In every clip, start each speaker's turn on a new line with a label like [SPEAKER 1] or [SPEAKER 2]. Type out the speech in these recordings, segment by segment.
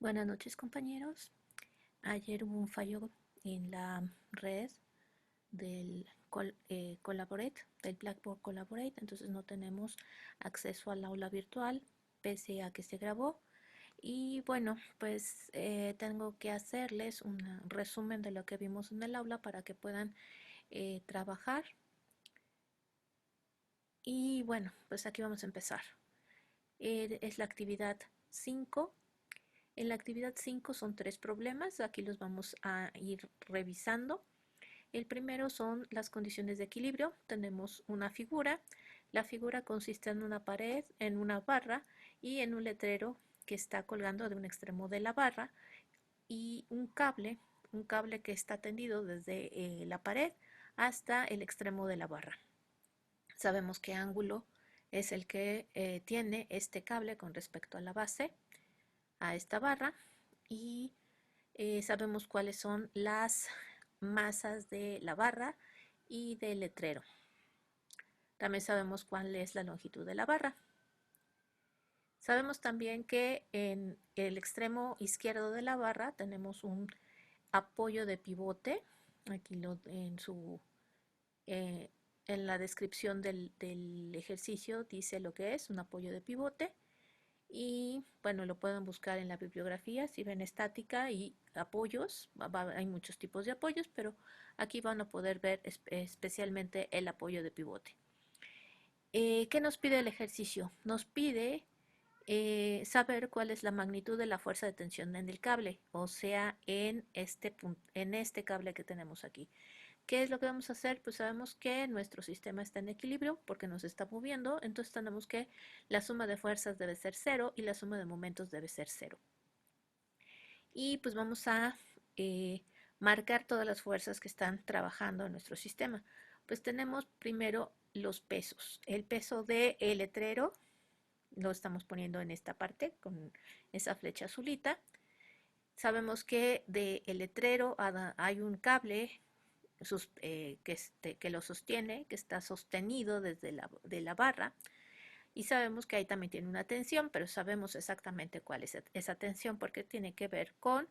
[SPEAKER 1] Buenas noches, compañeros. Ayer hubo un fallo en la red del Collaborate, del Blackboard Collaborate, entonces no tenemos acceso al aula virtual pese a que se grabó. Y bueno, pues tengo que hacerles un resumen de lo que vimos en el aula para que puedan trabajar. Y bueno, pues aquí vamos a empezar. Es la actividad 5. En la actividad 5 son 3 problemas, aquí los vamos a ir revisando. El primero son las condiciones de equilibrio. Tenemos una figura. La figura consiste en una pared, en una barra y en un letrero que está colgando de un extremo de la barra y un cable que está tendido desde la pared hasta el extremo de la barra. Sabemos qué ángulo es el que tiene este cable con respecto a la base, a esta barra, y sabemos cuáles son las masas de la barra y del letrero. También sabemos cuál es la longitud de la barra. Sabemos también que en el extremo izquierdo de la barra tenemos un apoyo de pivote. Aquí eh, en la descripción del ejercicio dice lo que es un apoyo de pivote. Y bueno, lo pueden buscar en la bibliografía. Si ven estática y apoyos, hay muchos tipos de apoyos, pero aquí van a poder ver especialmente el apoyo de pivote. ¿Qué nos pide el ejercicio? Nos pide saber cuál es la magnitud de la fuerza de tensión en el cable, o sea, en este cable que tenemos aquí. ¿Qué es lo que vamos a hacer? Pues sabemos que nuestro sistema está en equilibrio porque nos está moviendo, entonces tenemos que la suma de fuerzas debe ser cero y la suma de momentos debe ser cero. Y pues vamos a marcar todas las fuerzas que están trabajando en nuestro sistema. Pues tenemos primero los pesos. El peso del letrero lo estamos poniendo en esta parte con esa flecha azulita. Sabemos que del letrero hay un cable que lo sostiene, que está sostenido desde de la barra, y sabemos que ahí también tiene una tensión, pero sabemos exactamente cuál es esa tensión porque tiene que ver con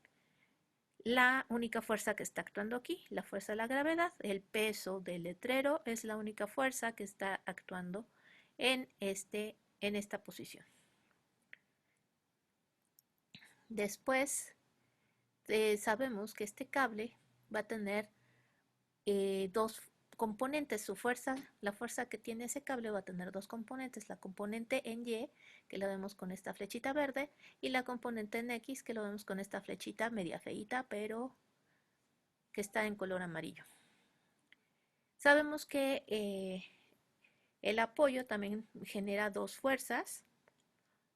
[SPEAKER 1] la única fuerza que está actuando aquí, la fuerza de la gravedad. El peso del letrero es la única fuerza que está actuando en esta posición. Después sabemos que este cable va a tener dos componentes. La fuerza que tiene ese cable va a tener dos componentes, la componente en Y, que lo vemos con esta flechita verde, y la componente en X, que lo vemos con esta flechita media feita, pero que está en color amarillo. Sabemos que el apoyo también genera dos fuerzas,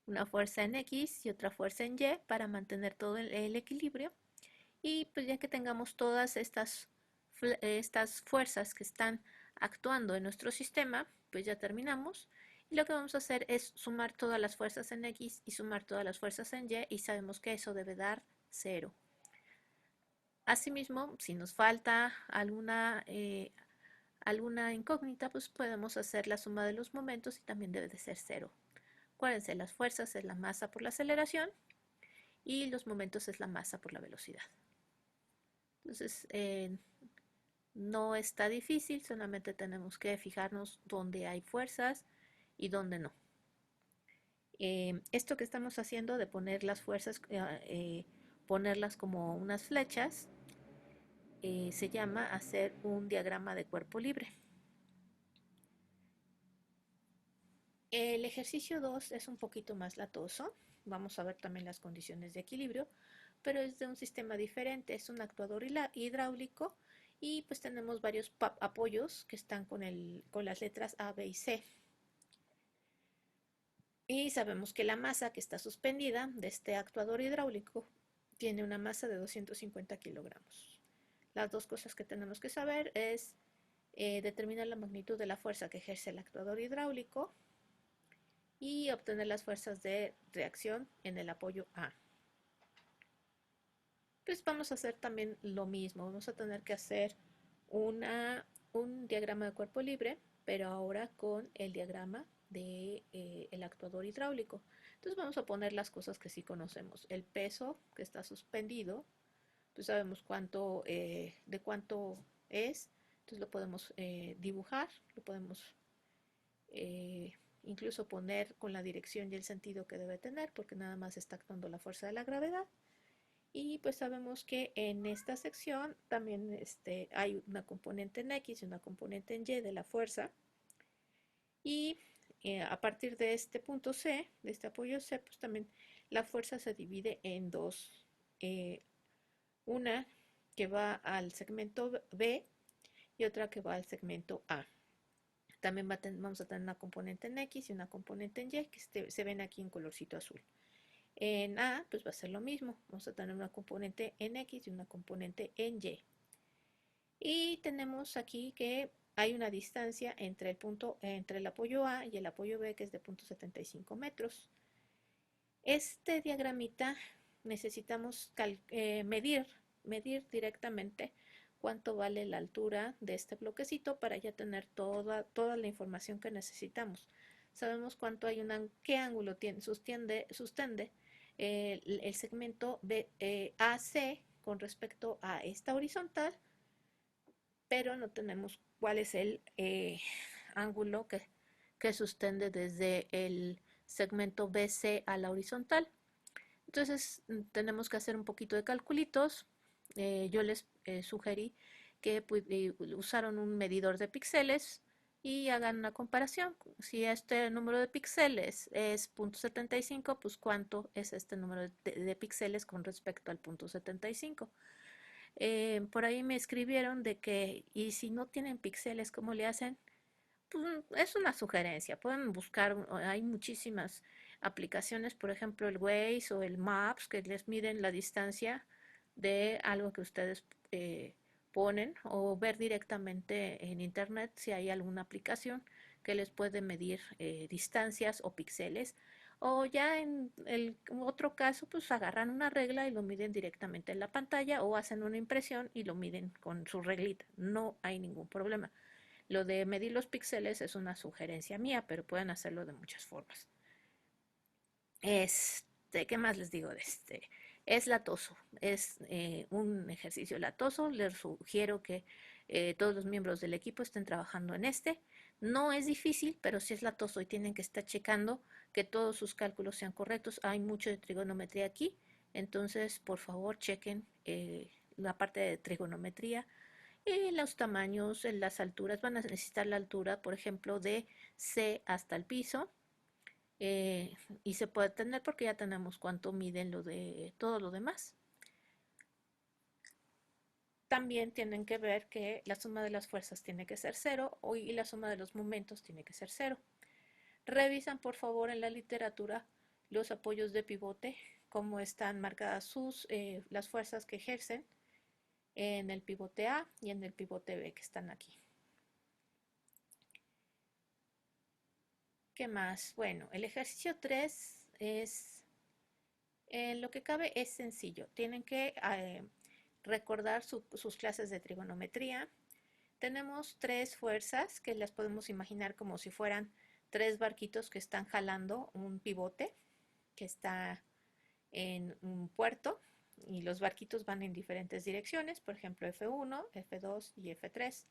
[SPEAKER 1] una fuerza en X y otra fuerza en Y, para mantener todo el equilibrio. Y pues ya que tengamos todas estas fuerzas que están actuando en nuestro sistema, pues ya terminamos. Y lo que vamos a hacer es sumar todas las fuerzas en X y sumar todas las fuerzas en Y, y sabemos que eso debe dar 0. Asimismo, si nos falta alguna incógnita, pues podemos hacer la suma de los momentos y también debe de ser 0. Acuérdense, las fuerzas es la masa por la aceleración y los momentos es la masa por la velocidad. Entonces, no está difícil, solamente tenemos que fijarnos dónde hay fuerzas y dónde no. Esto que estamos haciendo de poner las fuerzas, ponerlas como unas flechas, se llama hacer un diagrama de cuerpo libre. El ejercicio 2 es un poquito más latoso. Vamos a ver también las condiciones de equilibrio, pero es de un sistema diferente. Es un actuador hidráulico y pues tenemos varios apoyos que están con las letras A, B y C. Y sabemos que la masa que está suspendida de este actuador hidráulico tiene una masa de 250 kilogramos. Las dos cosas que tenemos que saber es determinar la magnitud de la fuerza que ejerce el actuador hidráulico y obtener las fuerzas de reacción en el apoyo A. Pues vamos a hacer también lo mismo. Vamos a tener que hacer un diagrama de cuerpo libre, pero ahora con el diagrama el actuador hidráulico. Entonces vamos a poner las cosas que sí conocemos. El peso que está suspendido, pues sabemos de cuánto es, entonces lo podemos dibujar, lo podemos eh, incluso poner con la dirección y el sentido que debe tener, porque nada más está actuando la fuerza de la gravedad. Y pues sabemos que en esta sección también hay una componente en X y una componente en Y de la fuerza. Y a partir de este punto C, de este apoyo C, pues también la fuerza se divide en dos. Una que va al segmento B y otra que va al segmento A. También vamos a tener una componente en X y una componente en Y que se ven aquí en colorcito azul. En A, pues va a ser lo mismo. Vamos a tener una componente en X y una componente en Y. Y tenemos aquí que hay una distancia entre el apoyo A y el apoyo B que es de 0.75 metros. Este diagramita necesitamos medir directamente cuánto vale la altura de este bloquecito para ya tener toda la información que necesitamos. Sabemos qué ángulo sustende el segmento AC con respecto a esta horizontal, pero no tenemos cuál es el ángulo que sustende desde el segmento BC a la horizontal. Entonces tenemos que hacer un poquito de calculitos. Yo les sugerí que usaron un medidor de píxeles y hagan una comparación. Si este número de píxeles es 0.75, pues cuánto es este número de píxeles con respecto al 0.75. Por ahí me escribieron de que, y si no tienen píxeles, ¿cómo le hacen? Pues es una sugerencia, pueden buscar, hay muchísimas aplicaciones, por ejemplo el Waze o el Maps que les miden la distancia de algo que ustedes ponen o ver directamente en internet si hay alguna aplicación que les puede medir distancias o píxeles. O ya en el otro caso, pues agarran una regla y lo miden directamente en la pantalla o hacen una impresión y lo miden con su reglita. No hay ningún problema. Lo de medir los píxeles es una sugerencia mía, pero pueden hacerlo de muchas formas. ¿Qué más les digo de este? Es latoso, es un ejercicio latoso. Les sugiero que todos los miembros del equipo estén trabajando en este. No es difícil, pero sí es latoso y tienen que estar checando que todos sus cálculos sean correctos. Hay mucho de trigonometría aquí, entonces por favor chequen la parte de trigonometría. Los tamaños, las alturas, van a necesitar la altura, por ejemplo, de C hasta el piso. eh, y se puede tener porque ya tenemos cuánto miden todo lo demás. También tienen que ver que la suma de las fuerzas tiene que ser cero y la suma de los momentos tiene que ser cero. Revisan por favor en la literatura los apoyos de pivote, cómo están marcadas las fuerzas que ejercen en el pivote A y en el pivote B que están aquí. ¿Qué más? Bueno, el ejercicio 3 es, en lo que cabe, es sencillo. Tienen que recordar sus clases de trigonometría. Tenemos tres fuerzas que las podemos imaginar como si fueran tres barquitos que están jalando un pivote que está en un puerto y los barquitos van en diferentes direcciones, por ejemplo F1, F2 y F3.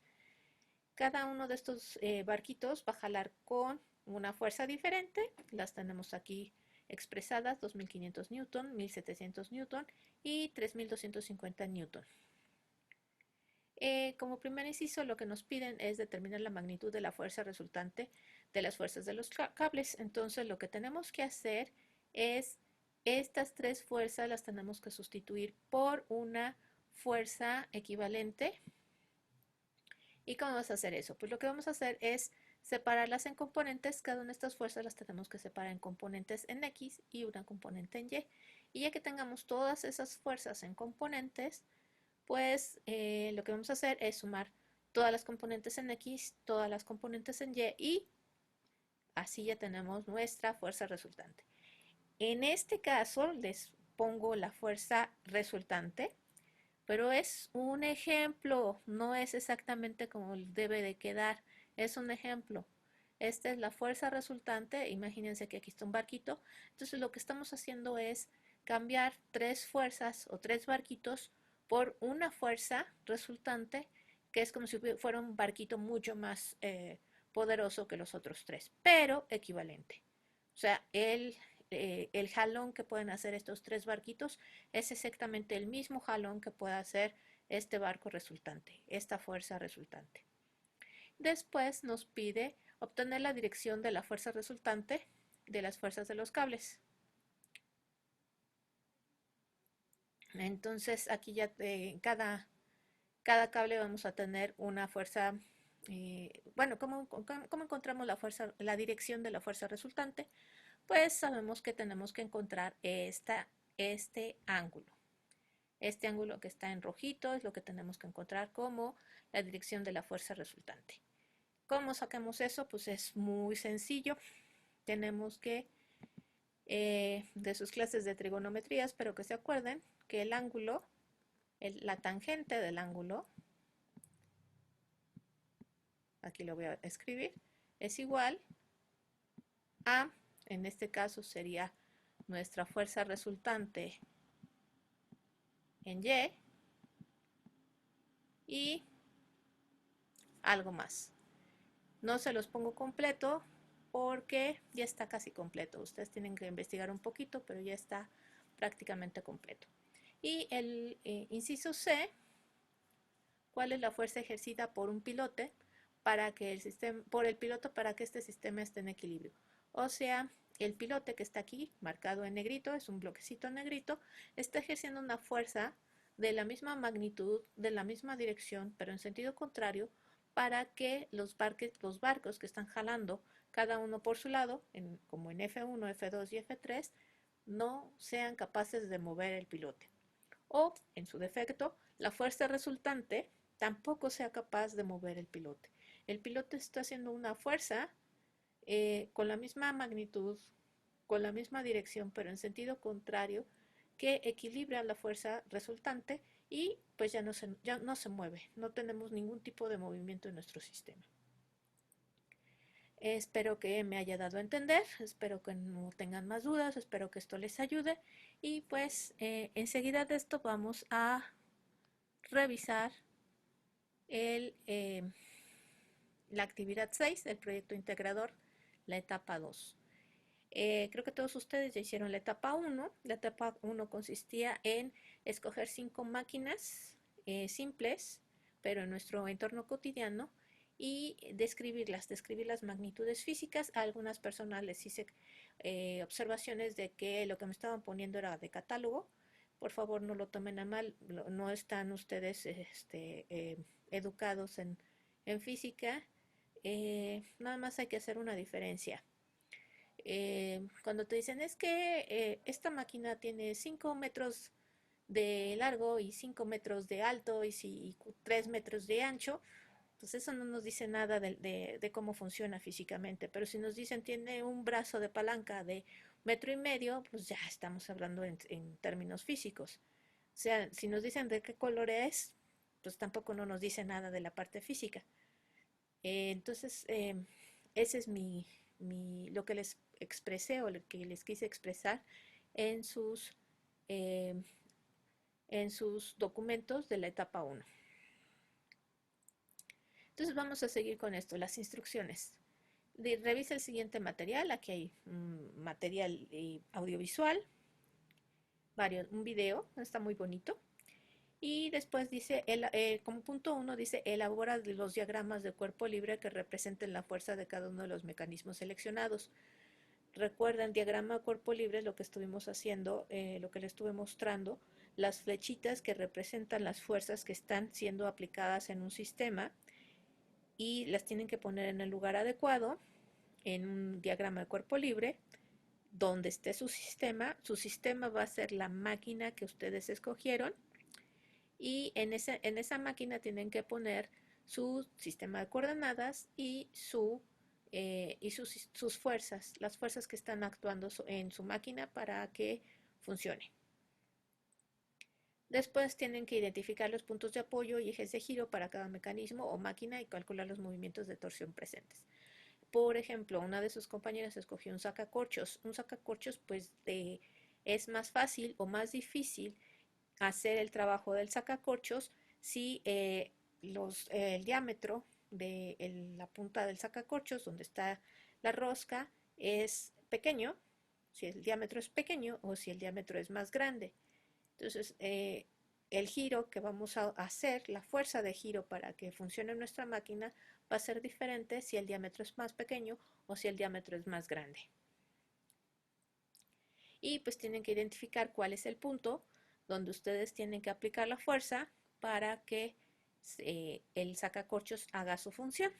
[SPEAKER 1] Cada uno de estos barquitos va a jalar con una fuerza diferente. Las tenemos aquí expresadas: 2500 newton, 1700 newton y 3250 newton. Como primer inciso, lo que nos piden es determinar la magnitud de la fuerza resultante de las fuerzas de los cables. Entonces, lo que tenemos que hacer es estas tres fuerzas las tenemos que sustituir por una fuerza equivalente. ¿Y cómo vamos a hacer eso? Pues lo que vamos a hacer es separarlas en componentes. Cada una de estas fuerzas las tenemos que separar en componentes en X y una componente en Y. Y ya que tengamos todas esas fuerzas en componentes, pues lo que vamos a hacer es sumar todas las componentes en X, todas las componentes en Y así ya tenemos nuestra fuerza resultante. En este caso les pongo la fuerza resultante, pero es un ejemplo, no es exactamente como debe de quedar, es un ejemplo. Esta es la fuerza resultante. Imagínense que aquí está un barquito. Entonces lo que estamos haciendo es cambiar tres fuerzas o tres barquitos por una fuerza resultante que es como si fuera un barquito mucho más poderoso que los otros tres, pero equivalente. O sea, el jalón que pueden hacer estos tres barquitos es exactamente el mismo jalón que puede hacer este barco resultante, esta fuerza resultante. Después nos pide obtener la dirección de la fuerza resultante de las fuerzas de los cables. Entonces aquí ya cada cable vamos a tener una fuerza. Bueno, ¿cómo encontramos la dirección de la fuerza resultante? Pues sabemos que tenemos que encontrar este ángulo. Este ángulo que está en rojito es lo que tenemos que encontrar como la dirección de la fuerza resultante. ¿Cómo sacamos eso? Pues es muy sencillo. Tenemos que, de sus clases de trigonometría, espero que se acuerden que el ángulo, la tangente del ángulo, aquí lo voy a escribir, es igual a, en este caso sería nuestra fuerza resultante en y algo más. No se los pongo completo porque ya está casi completo. Ustedes tienen que investigar un poquito, pero ya está prácticamente completo. Y el inciso C, ¿cuál es la fuerza ejercida por un pilote para que por el piloto para que este sistema esté en equilibrio? O sea, el pilote que está aquí, marcado en negrito, es un bloquecito negrito, está ejerciendo una fuerza de la misma magnitud, de la misma dirección, pero en sentido contrario, para que los barcos que están jalando cada uno por su lado, como en F1, F2 y F3, no sean capaces de mover el pilote. O, en su defecto, la fuerza resultante tampoco sea capaz de mover el pilote. El piloto está haciendo una fuerza con la misma magnitud, con la misma dirección, pero en sentido contrario, que equilibra la fuerza resultante y pues ya no se mueve, no tenemos ningún tipo de movimiento en nuestro sistema. Espero que me haya dado a entender, espero que no tengan más dudas, espero que esto les ayude y pues enseguida de esto vamos a revisar la actividad 6 del proyecto integrador, la etapa 2. Creo que todos ustedes ya hicieron la etapa 1. La etapa 1 consistía en escoger 5 máquinas simples, pero en nuestro entorno cotidiano, y describir las magnitudes físicas. A algunas personas les hice observaciones de que lo que me estaban poniendo era de catálogo. Por favor, no lo tomen a mal, no están ustedes educados en física. Nada más hay que hacer una diferencia. Cuando te dicen es que esta máquina tiene 5 metros de largo y 5 metros de alto y 3 metros de ancho, pues eso no nos dice nada de cómo funciona físicamente. Pero si nos dicen tiene un brazo de palanca de 1,5 metros, pues ya estamos hablando en términos físicos. O sea, si nos dicen de qué color es, pues tampoco no nos dice nada de la parte física. Entonces, ese es lo que les expresé o lo que les quise expresar en sus, eh, en sus documentos de la etapa 1. Entonces vamos a seguir con esto, las instrucciones. Revisa el siguiente material, aquí hay material audiovisual, un video, está muy bonito. Y después dice, como punto 1, dice, elabora los diagramas de cuerpo libre que representen la fuerza de cada uno de los mecanismos seleccionados. Recuerden, diagrama cuerpo libre es lo que estuvimos haciendo, lo que les estuve mostrando, las flechitas que representan las fuerzas que están siendo aplicadas en un sistema y las tienen que poner en el lugar adecuado, en un diagrama de cuerpo libre, donde esté su sistema va a ser la máquina que ustedes escogieron y en esa máquina tienen que poner su sistema de coordenadas y sus fuerzas, las fuerzas que están actuando en su máquina para que funcione. Después tienen que identificar los puntos de apoyo y ejes de giro para cada mecanismo o máquina y calcular los movimientos de torsión presentes. por ejemplo, una de sus compañeras escogió un sacacorchos. Un sacacorchos, pues, es más fácil o más difícil hacer el trabajo del sacacorchos si el diámetro de la punta del sacacorchos, donde está la rosca, es pequeño, si el diámetro es pequeño o si el diámetro es más grande. Entonces, el giro que vamos a hacer, la fuerza de giro para que funcione nuestra máquina, va a ser diferente si el diámetro es más pequeño o si el diámetro es más grande. Y pues tienen que identificar cuál es el punto donde ustedes tienen que aplicar la fuerza para que el sacacorchos haga su función.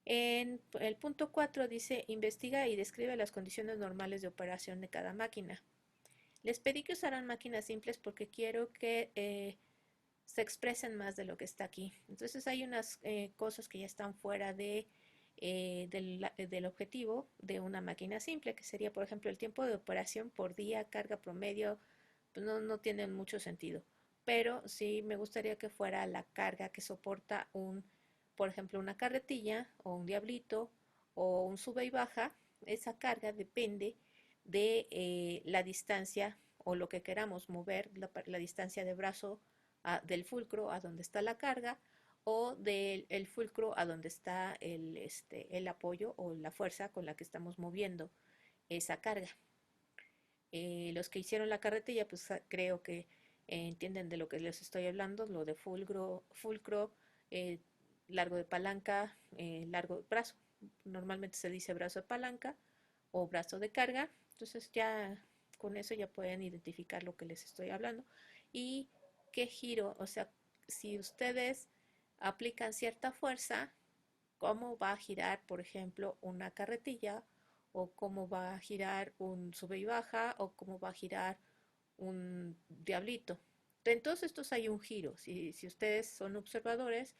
[SPEAKER 1] En el punto 4 dice, investiga y describe las condiciones normales de operación de cada máquina. Les pedí que usaran máquinas simples porque quiero que se expresen más de lo que está aquí. Entonces hay unas cosas que ya están fuera del objetivo de una máquina simple, que sería, por ejemplo, el tiempo de operación por día, carga promedio, pues no tiene mucho sentido. Pero sí me gustaría que fuera la carga que soporta por ejemplo, una carretilla o un diablito o un sube y baja. Esa carga depende de la distancia o lo que queramos mover, la distancia de brazo del fulcro a donde está la carga o del fulcro a donde está el apoyo o la fuerza con la que estamos moviendo esa carga. Los que hicieron la carretilla, pues creo que entienden de lo que les estoy hablando, lo de fulcro, eh, largo de palanca, largo de brazo. Normalmente se dice brazo de palanca o brazo de carga. Entonces ya con eso ya pueden identificar lo que les estoy hablando. Y qué giro, o sea, si ustedes aplican cierta fuerza, cómo va a girar, por ejemplo, una carretilla, o cómo va a girar un sube y baja, o cómo va a girar un diablito. En todos estos hay un giro. Si ustedes son observadores,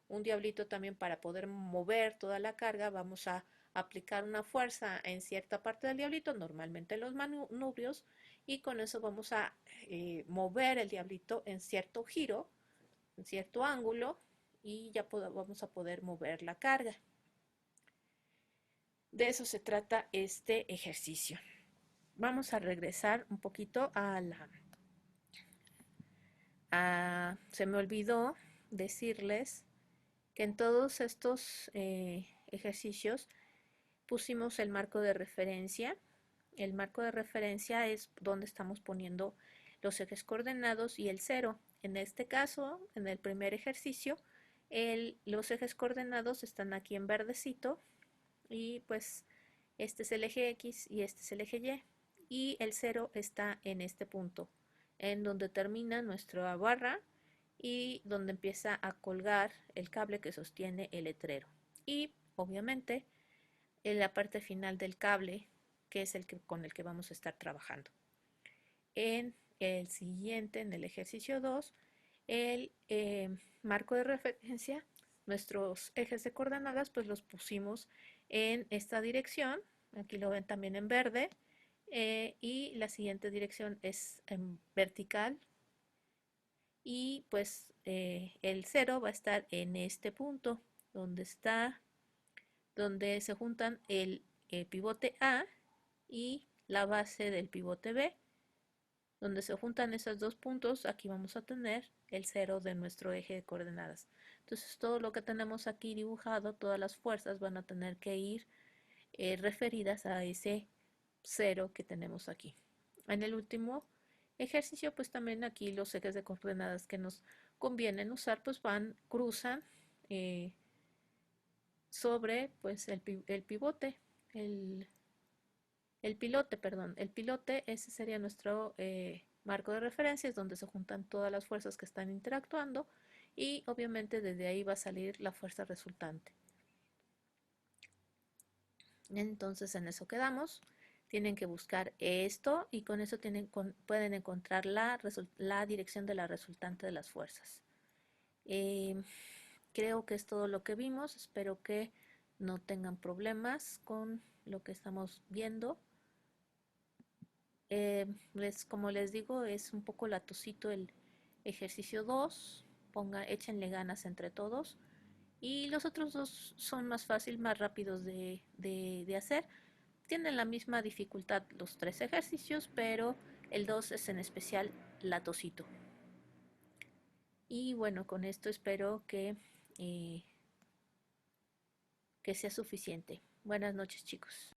[SPEAKER 1] un diablito también, para poder mover toda la carga, vamos a aplicar una fuerza en cierta parte del diablito, normalmente en los manubrios, y con eso vamos a mover el diablito en cierto giro, en cierto ángulo, y ya vamos a poder mover la carga. De eso se trata este ejercicio. Vamos a regresar un poquito se me olvidó decirles que en todos estos ejercicios pusimos el marco de referencia. El marco de referencia es donde estamos poniendo los ejes coordenados y el cero. En este caso, en el primer ejercicio, los ejes coordenados están aquí en verdecito y pues este es el eje X y este es el eje Y. Y el cero está en este punto, en donde termina nuestra barra y donde empieza a colgar el cable que sostiene el letrero. Y obviamente en la parte final del cable, que es con el que vamos a estar trabajando. En el siguiente, en el ejercicio 2, el marco de referencia, nuestros ejes de coordenadas, pues los pusimos en esta dirección. Aquí lo ven también en verde. Y la siguiente dirección es en vertical. Y pues el 0 va a estar en este punto, donde se juntan el pivote A y la base del pivote B. Donde se juntan esos dos puntos, aquí vamos a tener el 0 de nuestro eje de coordenadas. Entonces todo lo que tenemos aquí dibujado, todas las fuerzas van a tener que ir referidas a ese 0 que tenemos aquí. En el último ejercicio, pues también aquí los ejes de coordenadas que nos convienen usar, pues cruzan sobre pues el pivote, el pilote, perdón. El pilote, ese sería nuestro marco de referencia, es donde se juntan todas las fuerzas que están interactuando y obviamente desde ahí va a salir la fuerza resultante. Entonces en eso quedamos. Tienen que buscar esto y con eso pueden encontrar la dirección de la resultante de las fuerzas. Creo que es todo lo que vimos. Espero que no tengan problemas con lo que estamos viendo. Como les digo, es un poco latosito el ejercicio 2. Échenle ganas entre todos. Y los otros dos son más fácil, más rápidos de hacer. Tienen la misma dificultad los tres ejercicios, pero el 2 es en especial latosito. Y bueno, con esto espero eh, que sea suficiente. Buenas noches, chicos.